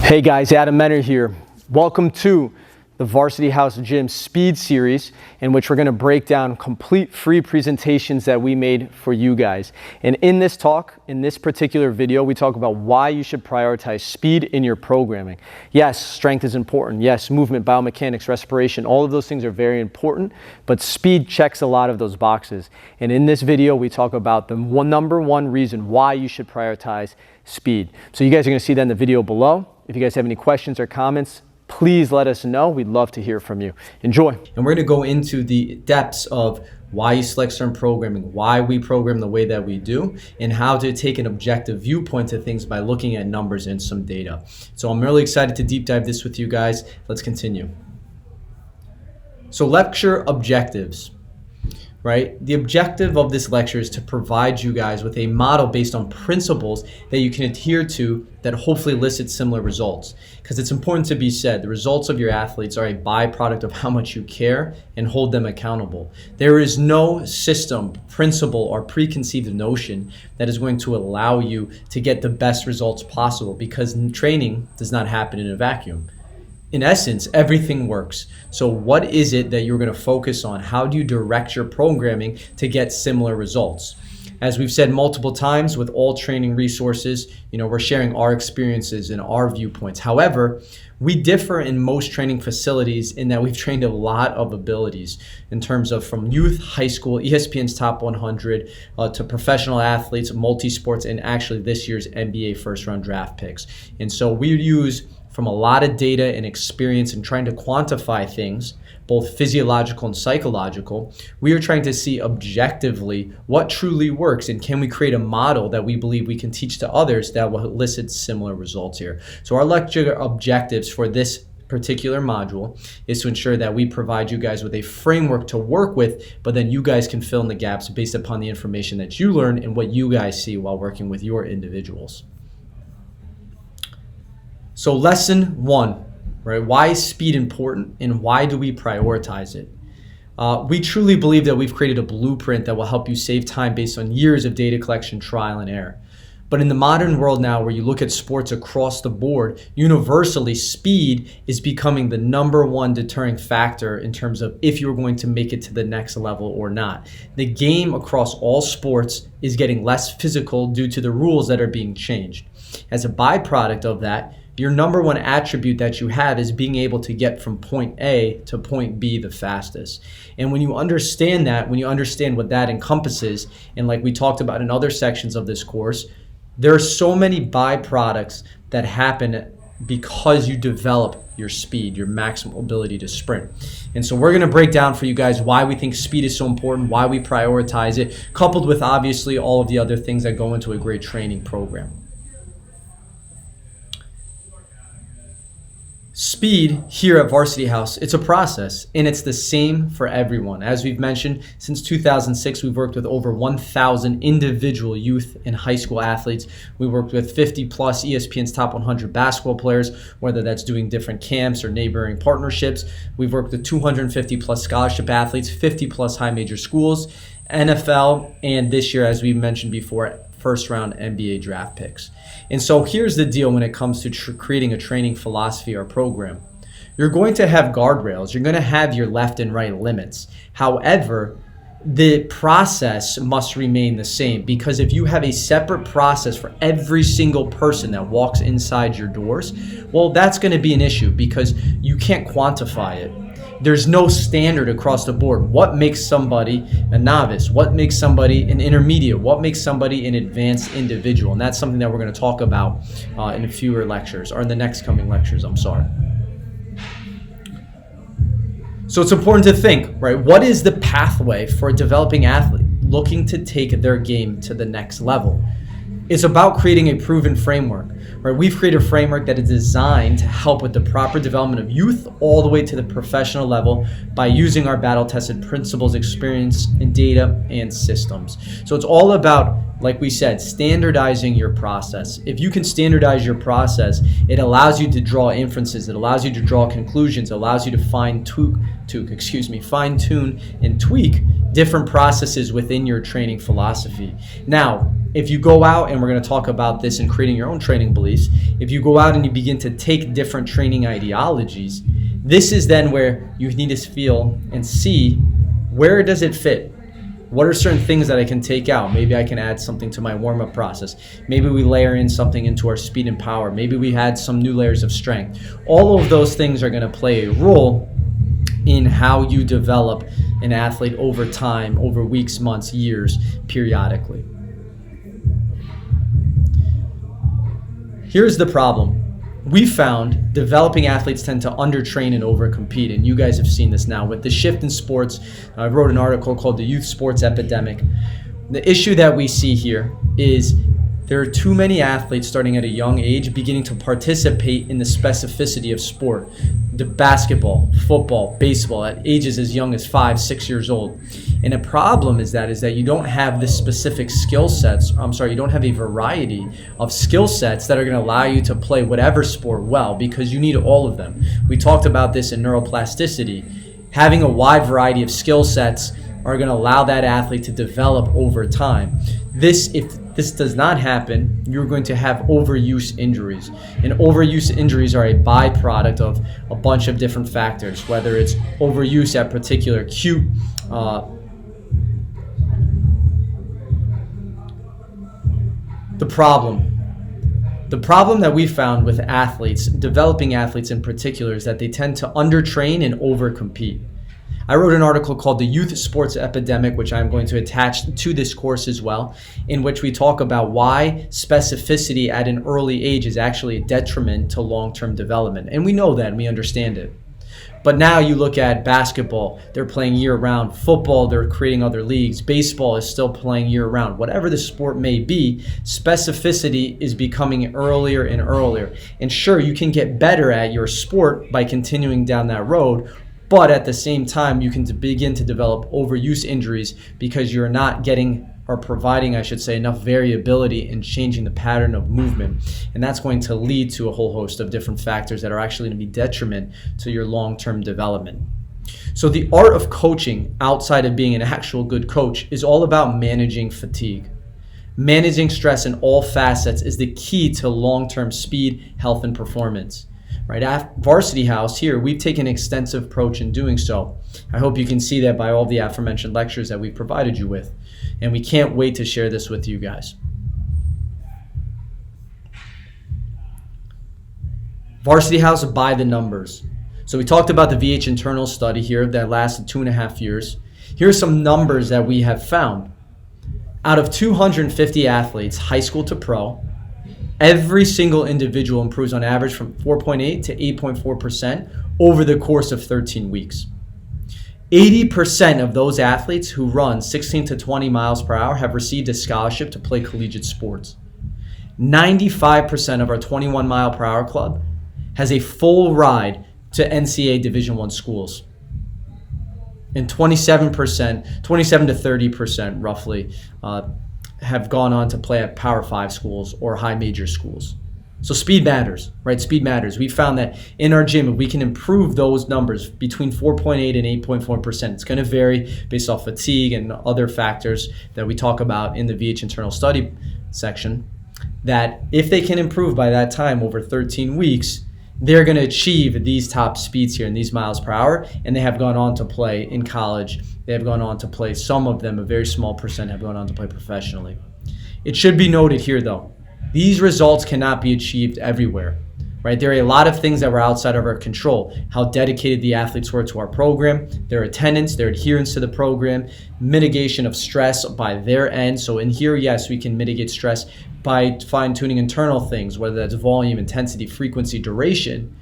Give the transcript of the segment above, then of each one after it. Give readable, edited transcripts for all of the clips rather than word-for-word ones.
Hey guys, Adam Menner here. Welcome to the Varsity House Gym Speed Series, in which we're going to break down complete free presentations that we made for you guys. And in this talk, in this particular video, we talk about why you should prioritize speed in your programming. Yes, strength is important. Yes, movement, biomechanics, respiration, all of those things are very important, but speed checks a lot of those boxes. And in this video, we talk about the number one reason why you should prioritize speed. So you guys are going to see that in the video below. If you guys have any questions or comments, please let us know. We'd love to hear from you. Enjoy. And we're going to go into the depths of why you select certain programming, why we program the way that we do, and how to take an objective viewpoint to things by looking at numbers and some data. So I'm really excited to deep dive this with you guys. Let's continue. So lecture objectives. Right? The objective of this lecture is to provide you guys with a model based on principles that you can adhere to that hopefully elicit similar results. Because it's important to be said, the results of your athletes are a byproduct of how much you care and hold them accountable. There is no system, principle, or preconceived notion that is going to allow you to get the best results possible, because training does not happen in a vacuum. In essence, everything works. So what is it that you're going to focus on? How do you direct your programming to get similar results? As we've said multiple times with all training resources, we're sharing our experiences and our viewpoints. However, we differ in most training facilities in that we've trained a lot of abilities in terms of from youth, high school, ESPN's top 100, to professional athletes, multi-sports, and actually this year's NBA first round draft picks. And so we use from a lot of data and experience in trying to quantify things, both physiological and psychological. We are trying to see objectively what truly works, and can we create a model that we believe we can teach to others that will elicit similar results here. So our lecture objectives for this particular module is to ensure that we provide you guys with a framework to work with, but then you guys can fill in the gaps based upon the information that you learn and what you guys see while working with your individuals. So lesson one, right? Why is speed important and why do we prioritize it? We truly believe that we've created a blueprint that will help you save time based on years of data collection, trial, and error. But in the modern world now, where you look at sports across the board, universally, speed is becoming the number one deterring factor in terms of if you're going to make it to the next level or not. The game across all sports is getting less physical due to the rules that are being changed. As a byproduct of that, your number one attribute that you have is being able to get from point A to point B the fastest. And when you understand that, when you understand what that encompasses, and like we talked about in other sections of this course, there are so many byproducts that happen because you develop your speed, your maximal ability to sprint. And so we're going to break down for you guys why we think speed is so important, why we prioritize it, coupled with obviously all of the other things that go into a great training program. Speed here at Varsity House, it's a process, and it's the same for everyone. As we've mentioned, since 2006, we've worked with over 1,000 individual youth and high school athletes. We worked with 50 plus ESPN's top 100 basketball players, whether that's doing different camps or neighboring partnerships. We've worked with 250 plus scholarship athletes, 50 plus high major schools, NFL, and this year, as we mentioned before, first round NBA draft picks. And so here's the deal when it comes to creating a training philosophy or program. You're going to have guardrails. You're going to have your left and right limits. However, the process must remain the same, because if you have a separate process for every single person that walks inside your doors, well, that's going to be an issue because you can't quantify it. There's no standard across the board. What makes somebody a novice? What makes somebody an intermediate? What makes somebody an advanced individual? And that's something that we're going to talk about in a fewer lectures, or in the next coming lectures, I'm sorry. So it's important to think, right? What is the pathway for a developing athlete looking to take their game to the next level? It's about creating a proven framework, right? We've created a framework that is designed to help with the proper development of youth all the way to the professional level by using our battle-tested principles, experience, and data and systems. So it's all about, like we said, standardizing your process. If you can standardize your process, it allows you to draw inferences, it allows you to draw conclusions, it allows you to fine-tune and tweak different processes within your training philosophy. Now, if you go out, and we're going to talk about this in creating your own training beliefs, if you go out and you begin to take different training ideologies, this is then where you need to feel and see, where does it fit? What are certain things that I can take out? Maybe I can add something to my warm-up process. Maybe we layer in something into our speed and power. Maybe we add some new layers of strength. All of those things are going to play a role in how you develop an athlete over time, over weeks, months, years, periodically. Here's the problem. We found developing athletes tend to undertrain and overcompete, and you guys have seen this now with the shift in sports. I wrote an article called The Youth Sports Epidemic. The issue that we see here is there are too many athletes starting at a young age beginning to participate in the specificity of sport. The basketball, football, baseball at ages as young as 5, 6 years old. And the problem is that you don't have this specific skill sets. You don't have a variety of skill sets that are going to allow you to play whatever sport well, because you need all of them. We talked about this in neuroplasticity. Having a wide variety of skill sets are going to allow that athlete to develop over time. If this does not happen, you're going to have overuse injuries. And overuse injuries are a byproduct of a bunch of different factors, whether it's overuse at particular acute The problem that we found with athletes, developing athletes in particular, is that they tend to undertrain and overcompete. I wrote an article called The Youth Sports Epidemic, which I'm going to attach to this course as well, in which we talk about why specificity at an early age is actually a detriment to long-term development. And we know that, and we understand it. But now you look at basketball, they're playing year-round. Football, they're creating other leagues. Baseball is still playing year-round. Whatever the sport may be, specificity is becoming earlier and earlier. And sure, you can get better at your sport by continuing down that road, but at the same time, you can begin to develop overuse injuries because you're not getting, or providing, I should say, enough variability in changing the pattern of movement. And that's going to lead to a whole host of different factors that are actually going to be detriment to your long-term development. So the art of coaching, outside of being an actual good coach, is all about managing fatigue. Managing stress in all facets is the key to long-term speed, health, and performance. Right at Varsity House here, we've taken an extensive approach in doing so. I hope you can see that by all the aforementioned lectures that we've provided you with. And we can't wait to share this with you guys. Varsity House by the numbers. So we talked about the VH internal study here that lasted 2.5 years. Here are some numbers that we have found. Out of 250 athletes, high school to pro, every single individual improves on average from 4.8 to 8.4% over the course of 13 weeks. 80% of those athletes who run 16 to 20 miles per hour have received a scholarship to play collegiate sports. 95% of our 21 mile per hour club has a full ride to NCAA Division I schools. And 27% to 30% roughly, have gone on to play at Power 5 schools or high major schools. So speed matters, right? Speed matters. We found that in our gym, if we can improve those numbers between 4.8 and 8.4%, it's going to vary based off fatigue and other factors that we talk about in the VH internal study section, that if they can improve by that time over 13 weeks, they're going to achieve these top speeds here in these miles per hour, and they have gone on to play in college. They have gone on to play, some of them, a very small percent, have gone on to play professionally. It should be noted here, though, these results cannot be achieved everywhere, right? There are a lot of things that were outside of our control. How dedicated the athletes were to our program, their attendance, their adherence to the program, mitigation of stress by their end. So in here, yes, we can mitigate stress by fine-tuning internal things, whether that's volume, intensity, frequency, duration,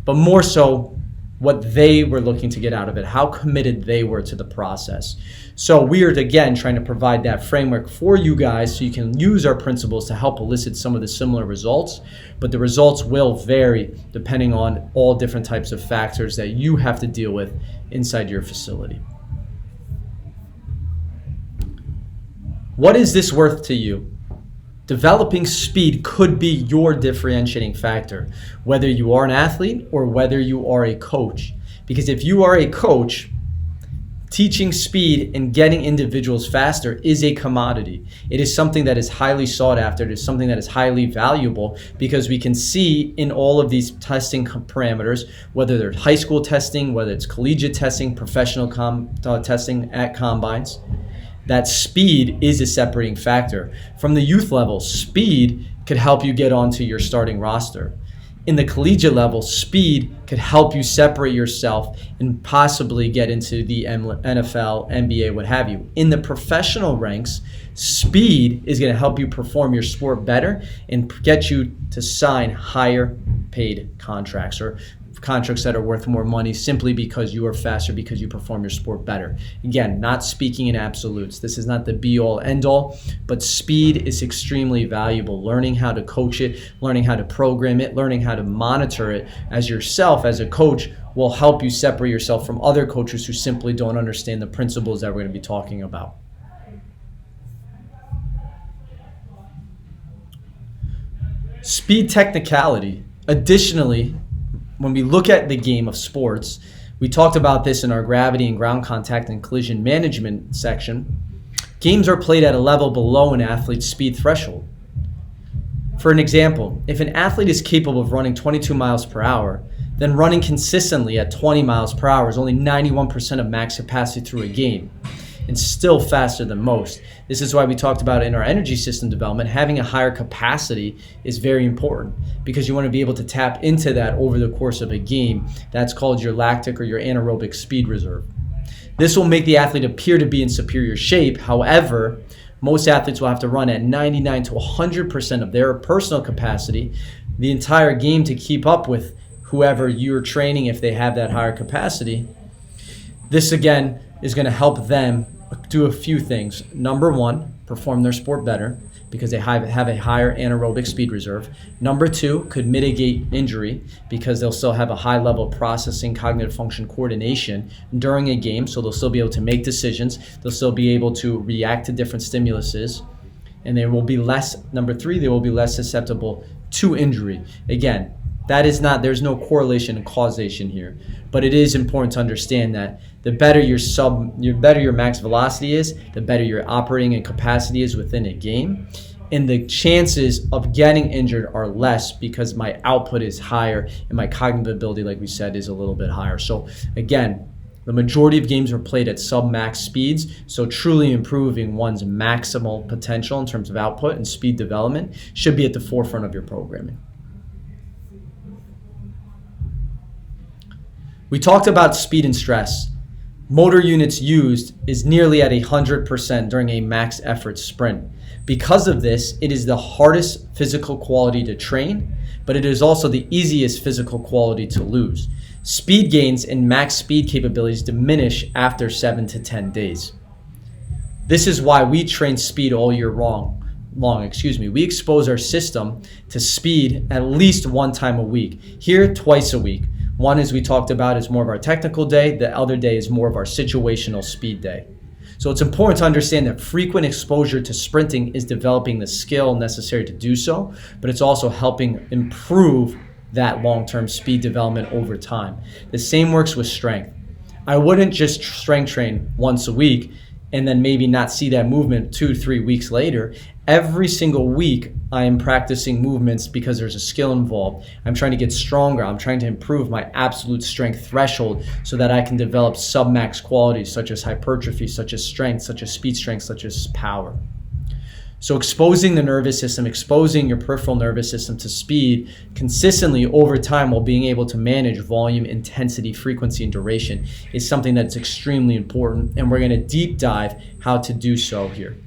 but more so what they were looking to get out of it, how committed they were to the process. So we are, again, trying to provide that framework for you guys so you can use our principles to help elicit some of the similar results, but the results will vary depending on all different types of factors that you have to deal with inside your facility. What is this worth to you? Developing speed could be your differentiating factor, whether you are an athlete or whether you are a coach. Because if you are a coach, teaching speed and getting individuals faster is a commodity. It is something that is highly sought after. It is something that is highly valuable because we can see in all of these testing parameters, whether they're high school testing, whether it's collegiate testing, professional testing at combines, that speed is a separating factor. From the youth level, speed could help you get onto your starting roster. In the collegiate level, speed could help you separate yourself and possibly get into the NFL, NBA, what have you. In the professional ranks, speed is going to help you perform your sport better and get you to sign higher paid contracts or contracts that are worth more money simply because you are faster, because you perform your sport better. Again, not speaking in absolutes. This is not the be-all, end-all, but speed is extremely valuable. Learning how to coach it, learning how to program it, learning how to monitor it as yourself, as a coach, will help you separate yourself from other coaches who simply don't understand the principles that we're going to be talking about. Speed technicality. Additionally, when we look at the game of sports, we talked about this in our gravity and ground contact and collision management section. Games are played at a level below an athlete's speed threshold. For an example, if an athlete is capable of running 22 miles per hour, then running consistently at 20 miles per hour is only 91% of max capacity through a game, and still faster than most. This is why we talked about in our energy system development, having a higher capacity is very important because you want to be able to tap into that over the course of a game. That's called your lactic or your anaerobic speed reserve. This will make the athlete appear to be in superior shape. However, most athletes will have to run at 99 to 100% of their personal capacity the entire game to keep up with whoever you're training if they have that higher capacity. This again is going to help them do a few things. Number one, perform their sport better because they have a higher anaerobic speed reserve. Number two, could mitigate injury because they'll still have a high level of processing, cognitive function, coordination during a game, so they'll still be able to make decisions. They'll still be able to react to different stimuluses, and they will be less, number three, they will be less susceptible to injury. Again, there's no correlation and causation here, but it is important to understand that the better your max velocity is, the better your operating and capacity is within a game, and the chances of getting injured are less because my output is higher and my cognitive ability, like we said, is a little bit higher. So again, the majority of games are played at sub-max speeds, so truly improving one's maximal potential in terms of output and speed development should be at the forefront of your programming. We talked about speed and stress. Motor units used is nearly at 100% during a max effort sprint. Because of this, it is the hardest physical quality to train, but it is also the easiest physical quality to lose. Speed gains and max speed capabilities diminish after 7 to 10 days. This is why we train speed all year long. We expose our system to speed at least one time a week. Here, twice a week. One, as we talked about, is more of our technical day. The other day is more of our situational speed day. So it's important to understand that frequent exposure to sprinting is developing the skill necessary to do so, but it's also helping improve that long-term speed development over time. The same works with strength. I wouldn't just strength train once a week and then maybe not see that movement 2-3 weeks later. Every single week, I am practicing movements because there's a skill involved. I'm trying to get stronger. I'm trying to improve my absolute strength threshold so that I can develop sub-max qualities such as hypertrophy, such as strength, such as speed strength, such as power. So exposing the nervous system, exposing your peripheral nervous system to speed consistently over time while being able to manage volume, intensity, frequency, and duration is something that's extremely important, and we're going to deep dive how to do so here.